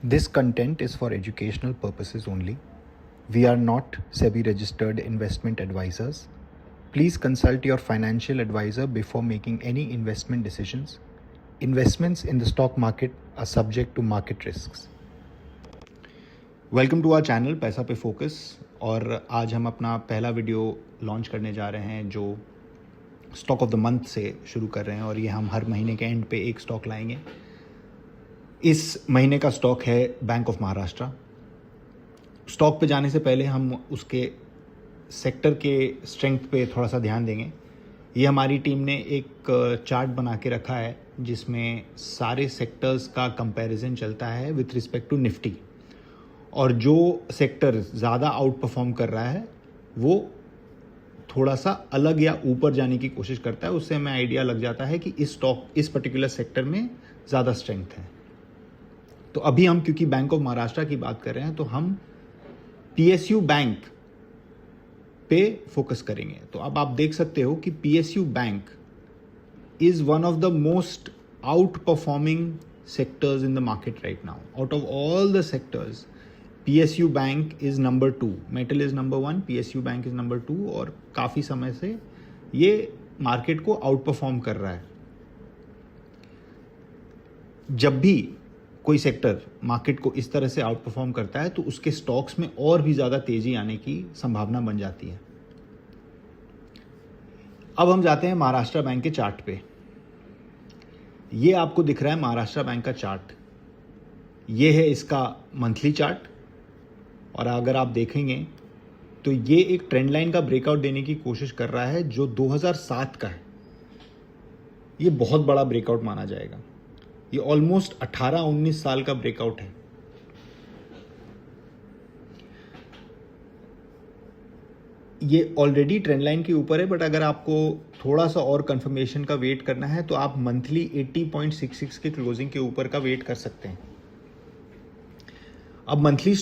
This content is for educational purposes only. We are not SEBI registered investment advisors. Please consult your financial advisor before making any investment decisions. Investments in the stock market are subject to market risks. Welcome to our channel पैसा पे focus. और आज हम अपना पहला video launch करने जा रहे हैं जो स्टॉक ऑफ द मंथ से शुरू कर रहे हैं, और ये हम हर महीने के एंड पे एक स्टॉक लाएंगे। इस महीने का स्टॉक है बैंक ऑफ महाराष्ट्र। स्टॉक पे जाने से पहले हम उसके सेक्टर के स्ट्रेंथ पे थोड़ा सा ध्यान देंगे। ये हमारी टीम ने एक चार्ट बना के रखा है जिसमें सारे सेक्टर्स का कंपैरिजन चलता है विथ रिस्पेक्ट टू निफ्टी, और जो सेक्टर ज़्यादा आउट परफॉर्म कर रहा है वो थोड़ा सा अलग या ऊपर जाने की कोशिश करता है। उससे हमें आइडिया लग जाता है कि इस स्टॉक इस पर्टिकुलर सेक्टर में ज़्यादा स्ट्रेंथ है। तो अभी हम क्योंकि बैंक ऑफ महाराष्ट्र की बात कर रहे हैं तो हम पीएसयू बैंक पे फोकस करेंगे। तो अब आप देख सकते हो कि PSU bank is one of the most out performing sectors in the market right now. Out of all the sectors PSU bank is number 2, metal is number 1, PSU bank is number 2, और काफ़ी समय से ये market को out perform कर रहा है। जब भी कोई सेक्टर मार्केट को इस तरह से आउट परफॉर्म करता है तो उसके स्टॉक्स में और भी ज़्यादा तेजी आने की संभावना बन जाती है। अब हम जाते हैं महाराष्ट्र बैंक के चार्ट पे। ये आपको दिख रहा है महाराष्ट्र बैंक का चार्ट। ये है इसका मंथली चार्ट, और अगर आप देखेंगे तो ये एक ट्रेंड लाइन का ब्रेकआउट देने की कोशिश कर रहा है जो 2007 का है। ये बहुत बड़ा ब्रेकआउट माना जाएगा। ये ऑलमोस्ट 18-19 साल का ब्रेकआउट है। ये ऑलरेडी ट्रेंड लाइन के ऊपर है, बट अगर आपको थोड़ा सा और कंफर्मेशन का वेट करना है तो आप मंथली 80.66 के क्लोजिंग के ऊपर का वेट कर सकते हैं। अब मंथली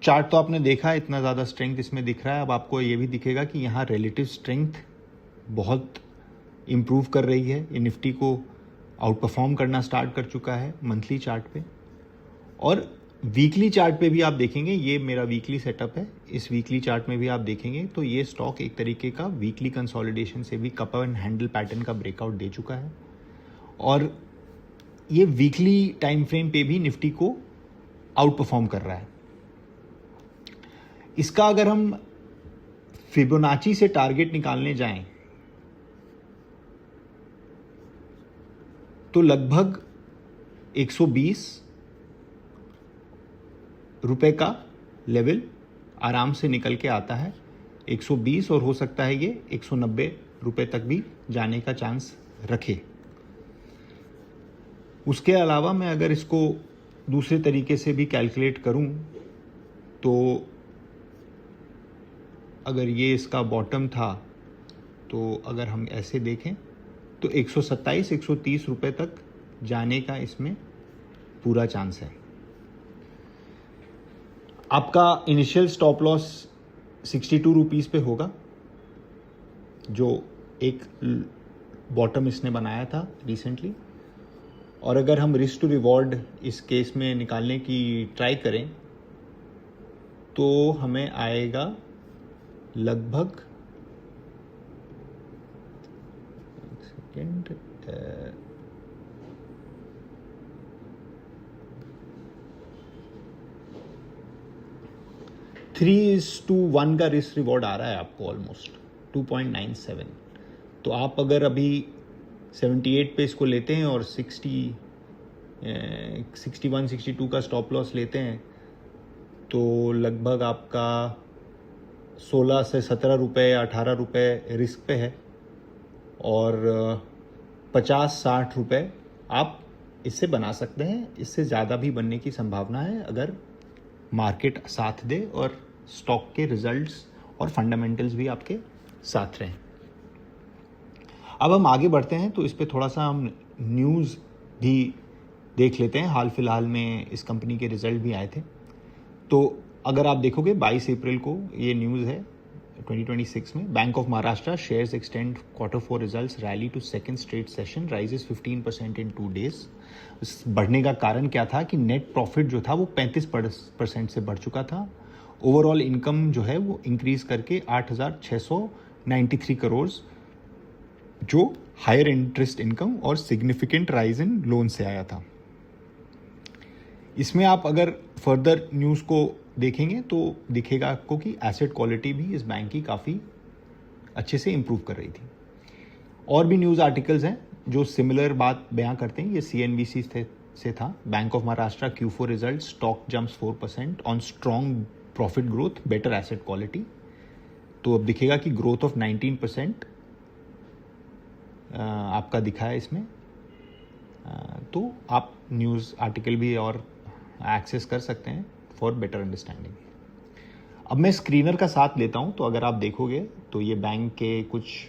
चार्ट तो आपने देखा, इतना ज़्यादा स्ट्रेंथ इसमें दिख रहा है। अब आपको ये भी दिखेगा कि यहाँ रिलेटिव स्ट्रेंथ बहुत इम्प्रूव कर रही है। ये निफ्टी को आउट परफॉर्म करना स्टार्ट कर चुका है मंथली चार्ट पे। और वीकली चार्ट पे भी आप देखेंगे, ये मेरा वीकली सेटअप है, इस वीकली चार्ट में भी आप देखेंगे तो ये स्टॉक एक तरीके का वीकली कंसोलिडेशन से भी कप एंड हैंडल पैटर्न का ब्रेकआउट दे चुका है, और ये वीकली टाइम फ्रेम पे भी निफ्टी को आउट परफॉर्म कर रहा है। इसका अगर हम फिबोनाची से टारगेट निकालने जाएं तो लगभग 120 रुपए का लेवल आराम से निकल के आता है। 120, और हो सकता है ये 190 रुपए तक भी जाने का चांस रखे। उसके अलावा मैं अगर इसको दूसरे तरीके से भी कैलकुलेट करूं तो अगर ये इसका बॉटम था तो अगर हम ऐसे देखें तो 127-130 रुपए तक जाने का इसमें पूरा चांस है। आपका इनिशियल स्टॉप लॉस 62 रुपीज़ पे होगा, जो एक बॉटम इसने बनाया था रिसेंटली। और अगर हम रिस्क टू रिवॉर्ड इस केस में निकालने की ट्राई करें तो हमें आएगा लगभग 3:1 का रिस्क रिवॉर्ड आ रहा है आपको, ऑलमोस्ट 2.97। तो आप अगर अभी 78 पे इसको लेते हैं और 61-62 का स्टॉप लॉस लेते हैं तो लगभग आपका 16 से 17 रुपये या 18 रुपये रिस्क पे है, और 50-60 रुपये आप इससे बना सकते हैं। इससे ज़्यादा भी बनने की संभावना है अगर मार्केट साथ दे और स्टॉक के रिजल्ट्स और फंडामेंटल्स भी आपके साथ रहें। अब हम आगे बढ़ते हैं तो इस पर थोड़ा सा हम न्यूज़ भी देख लेते हैं। हाल फिलहाल में इस कंपनी के रिजल्ट भी आए थे। तो अगर आप देखोगे 22 अप्रैल को ये न्यूज़ है 2026 में Bank of Maharashtra shares extend Q4 results rally to second straight session rises 15% in 2 days. इस बढ़ने का कारण क्या था कि नेट प्रॉफिट जो था वो 35% से बढ़ चुका था। ओवरऑल इनकम जो है वो इंक्रीज करके 8,693 करोड़, जो हायर इंटरेस्ट इनकम और सिग्निफिकेंट राइज इन लोन से आया था। इसमें आप अगर फर्दर न्यूज़ को देखेंगे तो दिखेगा आपको कि एसेट क्वालिटी भी इस बैंक की काफ़ी अच्छे से इम्प्रूव कर रही थी। और भी न्यूज़ आर्टिकल्स हैं जो सिमिलर बात बयां करते हैं। ये CNBC से था। Bank of Maharashtra Q4 result, stock jumps 4% on strong profit growth, better asset quality. तो अब दिखेगा कि ग्रोथ ऑफ 19% आपका दिखा है इसमें। तो आप न्यूज़ आर्टिकल भी और एक्सेस कर सकते हैं फॉर बेटर अंडरस्टैंडिंग। अब मैं स्क्रीनर का साथ लेता हूं, तो अगर आप देखोगे तो ये बैंक के कुछ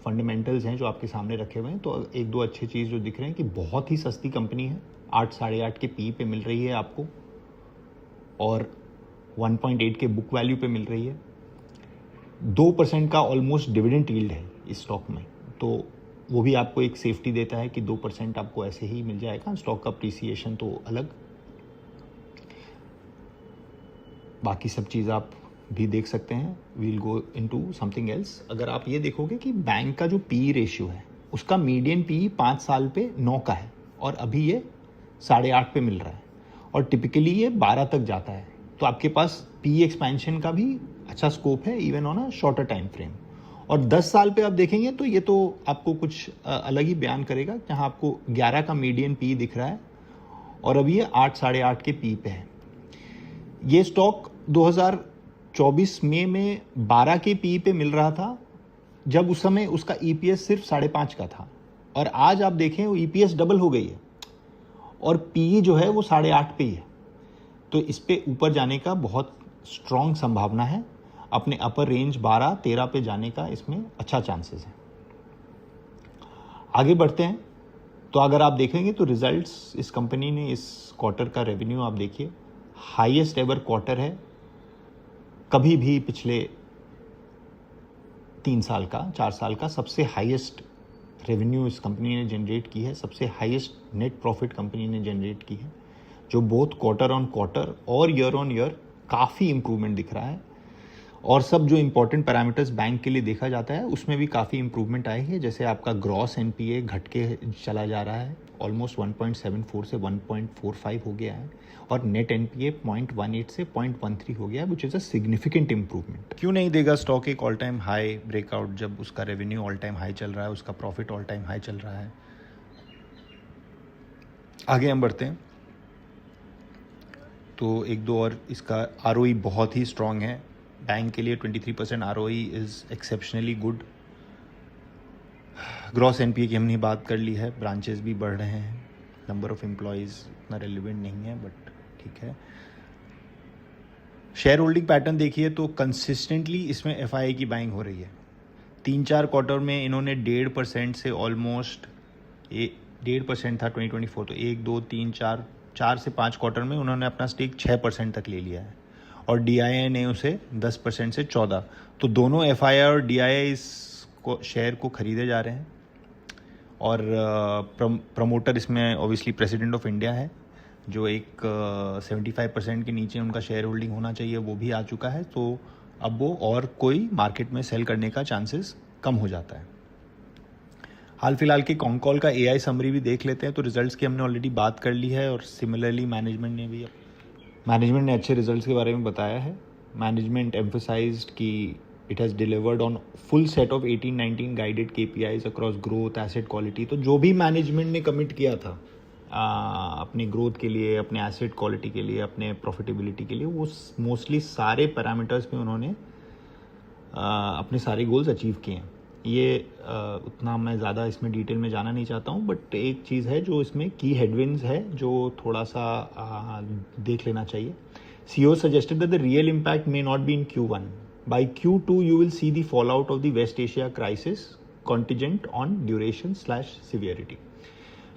फंडामेंटल्स हैं जो आपके सामने रखे हुए हैं। तो एक दो अच्छे चीज़ जो दिख रहे हैं कि बहुत ही सस्ती कंपनी है, 8 साढ़े 8 के पी पे मिल रही है आपको, और 1.8 के बुक वैल्यू पे मिल रही है। 2% का ऑलमोस्ट डिविडेंड यील्ड है इस स्टॉक में, तो वो भी आपको एक सेफ्टी देता है कि 2% आपको ऐसे ही मिल जाएगा। स्टॉक का अप्रिसिएशन तो अलग, बाकी सब चीज़ आप भी देख सकते हैं। We'll go into something else. अगर आप ये देखोगे कि बैंक का जो पी रेशियो है उसका मीडियन पी 5 साल पे 9 का है, और अभी ये 8.5 पे मिल रहा है, और टिपिकली ये 12 तक जाता है। तो आपके पास पी एक्सपेंशन का भी अच्छा स्कोप है even on a shorter time frame. और 10 साल पे आप देखेंगे तो ये तो आपको कुछ अलग ही बयान करेगा, जहाँ आपको 11 का मीडियन पी दिख रहा है और अभी ये 8 साढ़े 8 के पी पे है। ये स्टॉक 2024 मई में 12 के पी पे मिल रहा था, जब उस समय उसका EPS सिर्फ 5.5 का था, और आज आप देखें वो EPS डबल हो गई है और PE जो है वो 8.5 पे ही है। तो इस पे ऊपर जाने का बहुत स्ट्रॉन्ग संभावना है। अपने अपर रेंज 12-13 पे जाने का इसमें अच्छा चांसेस है। आगे बढ़ते हैं। तो अगर आप देखेंगे तो रिजल्ट्स इस कंपनी ने इस क्वार्टर का रेवेन्यू आप देखिए, हाईएस्ट एवर क्वार्टर है कभी भी पिछले 3 साल का, 4 साल का सबसे हाईएस्ट रेवेन्यू इस कंपनी ने जनरेट की है, सबसे हाईएस्ट नेट प्रॉफिट कंपनी ने जनरेट की है, जो बोथ क्वार्टर ऑन क्वार्टर और ईयर ऑन ईयर काफ़ी इंप्रूवमेंट दिख रहा है। और सब जो इंपॉर्टेंट पैरामीटर्स बैंक के लिए देखा जाता है उसमें भी काफ़ी इंप्रूवमेंट आई है। जैसे आपका ग्रॉस NPA घट के चला जा रहा है, ऑलमोस्ट 1.74 से 1.45 हो गया है, और नेट NPA 0.18 से 0.13 हो गया है, which is a significant improvement. क्यों नहीं देगा स्टॉक एक ऑल टाइम हाई ब्रेकआउट, जब उसका रेवेन्यू ऑल टाइम हाई चल रहा है, उसका प्रॉफिट ऑल टाइम हाई चल रहा है। आगे हम बढ़ते हैं। तो एक दो और, इसका ROE बहुत ही स्ट्रांग है बैंक के लिए। 23% ROE is exceptionally good. Gross NPA की हमने बात कर ली है। ब्रांचेस भी बढ़ रहे हैं, नंबर ऑफ एम्प्लॉयज़ उतना रेलिवेंट नहीं है, बट ठीक है। शेयर होल्डिंग पैटर्न देखिए तो कंसिस्टेंटली इसमें FII की बाइंग हो रही है। 3-4 क्वार्टर में इन्होंने 1.5% से ऑलमोस्ट 1.5% था 2024, तो 1, 2, 3, 4 से 5 क्वार्टर में उन्होंने अपना स्टेक 6% तक ले लिया है, और DII ने उसे 10% से 14%। तो दोनों FII और DII इस शेयर को खरीदे जा रहे हैं, और प्रमोटर इसमें ऑब्वियसली प्रेसिडेंट ऑफ इंडिया है, जो एक 75% के नीचे उनका शेयर होल्डिंग होना चाहिए, वो भी आ चुका है। तो अब वो और कोई मार्केट में सेल करने का चांसेस कम हो जाता है। हाल फिलहाल के कॉन्कॉल का AI समरी भी देख लेते हैं। तो रिजल्ट्स की हमने ऑलरेडी बात कर ली है, और सिमिलरली मैनेजमेंट ने अच्छे रिजल्ट्स के बारे में बताया है। मैनेजमेंट एम्फसाइज्ड कि it has delivered on full set of 18-19 guided KPIs across growth, asset quality. तो जो भी मैनेजमेंट ने कमिट किया था अपनी ग्रोथ के लिए, अपने एसेट क्वालिटी के लिए, अपने प्रॉफिटेबिलिटी के लिए, वो मोस्टली सारे पैरामीटर्स में उन्होंने अपने सारे गोल्स अचीव किए हैं। ये उतना मैं ज़्यादा इसमें डिटेल में जाना नहीं चाहता हूँ, बट एक चीज़ है जो इसमें की हेडविंड्स है जो थोड़ा सा देख लेना चाहिए। CEO suggested that the real impact may not be in Q1. By Q2 you will see the fallout of the West Asia crisis contingent on duration/severity.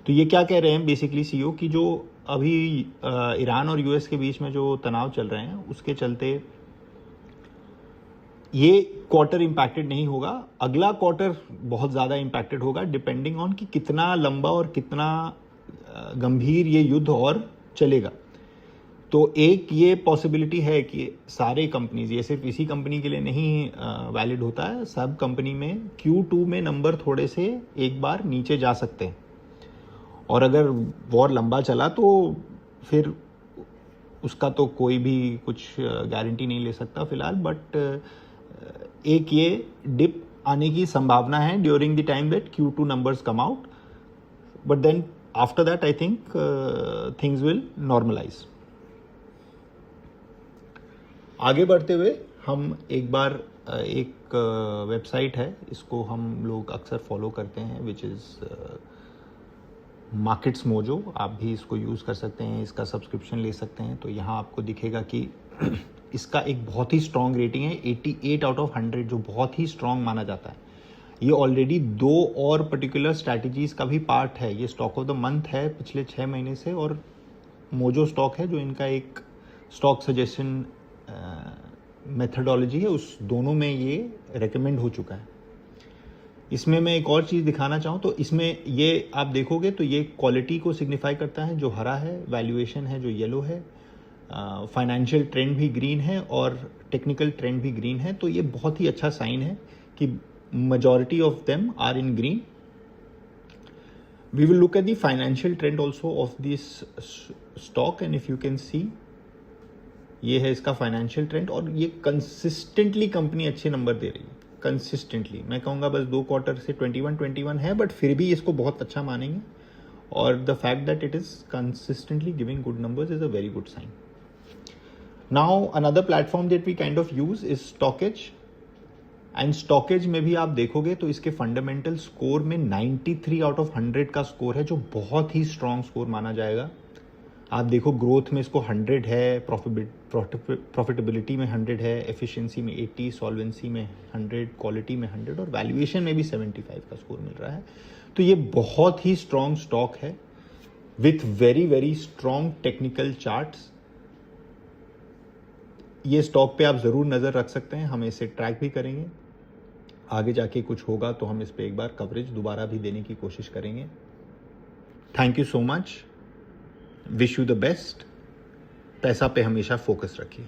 तो ये क्या कह रहे हैं बेसिकली CEO की, जो अभी ईरान और US के बीच में जो तनाव चल रहे हैं उसके चलते ये क्वार्टर इम्पैक्टेड नहीं होगा, अगला क्वार्टर बहुत ज़्यादा इम्पैक्टेड होगा डिपेंडिंग ऑन कि कितना लंबा और कितना गंभीर ये युद्ध और चलेगा। तो एक ये पॉसिबिलिटी है कि सारे कंपनीज, ये सिर्फ इसी कंपनी के लिए नहीं वैलिड होता है, सब कंपनी में Q2 में नंबर थोड़े से एक बार नीचे जा सकते हैं, और अगर वॉर लंबा चला तो फिर उसका तो कोई भी कुछ गारंटी नहीं ले सकता फिलहाल। बट एक ये डिप आने की संभावना है during the time that Q2 numbers come out, but then after that I think things will normalise. आगे बढ़ते हुए हम एक बार एक वेबसाइट है, इसको हम लोग अक्सर फॉलो करते हैं, विच इज़ मार्केट्स मोजो। आप भी इसको यूज़ कर सकते हैं, इसका सब्सक्रिप्शन ले सकते हैं। तो यहाँ आपको दिखेगा कि इसका एक बहुत ही स्ट्रॉन्ग रेटिंग है, 88 आउट ऑफ 100, जो बहुत ही स्ट्रॉन्ग माना जाता है। ये ऑलरेडी 2 और पर्टिकुलर स्ट्रैटेजीज का भी पार्ट है। ये स्टॉक ऑफ द मंथ है पिछले 6 महीने से, और मोजो स्टॉक है जो इनका एक स्टॉक सजेशन मेथडोलॉजी है, उस दोनों में ये रेकमेंड हो चुका है। इसमें मैं एक और चीज़ दिखाना चाहूँ तो इसमें ये आप देखोगे तो ये क्वालिटी को सिग्निफाई करता है जो हरा है, वैल्यूएशन है जो येलो है, फाइनेंशियल ट्रेंड भी ग्रीन है और टेक्निकल ट्रेंड भी ग्रीन है। तो ये बहुत ही अच्छा साइन है कि majority of them are in green. We will look at the financial trend also of this stock, and if you can see, ये है इसका फाइनेंशियल ट्रेंड, और ये कंसिस्टेंटली कंपनी अच्छे नंबर दे रही है। कंसिस्टेंटली मैं कहूँगा बस 2 क्वार्टर से 21 है, बट फिर भी इसको बहुत अच्छा मानेंगे, और the fact that it is consistently giving good numbers is a very good sign. Now another platform that we kind of use is Stockedge, and Stockedge में भी आप देखोगे तो इसके फंडामेंटल स्कोर में 93 आउट ऑफ 100 का स्कोर है, जो बहुत ही स्ट्रॉन्ग स्कोर माना जाएगा। आप देखो ग्रोथ में इसको 100 है, प्रॉफिटेबिलिटी में 100 है, एफिशिएंसी में 80, सॉल्वेंसी में 100, क्वालिटी में 100, और वैल्यूएशन में भी 75 का स्कोर मिल रहा है। तो ये बहुत ही स्ट्रॉन्ग स्टॉक है with very very strong technical charts. ये स्टॉक पे आप ज़रूर नज़र रख सकते हैं, हम इसे ट्रैक भी करेंगे। आगे जाके कुछ होगा तो हम इस पे एक बार कवरेज दोबारा भी देने की कोशिश करेंगे। Thank you so much, wish you the best. पैसा पे हमेशा फोकस रखिए।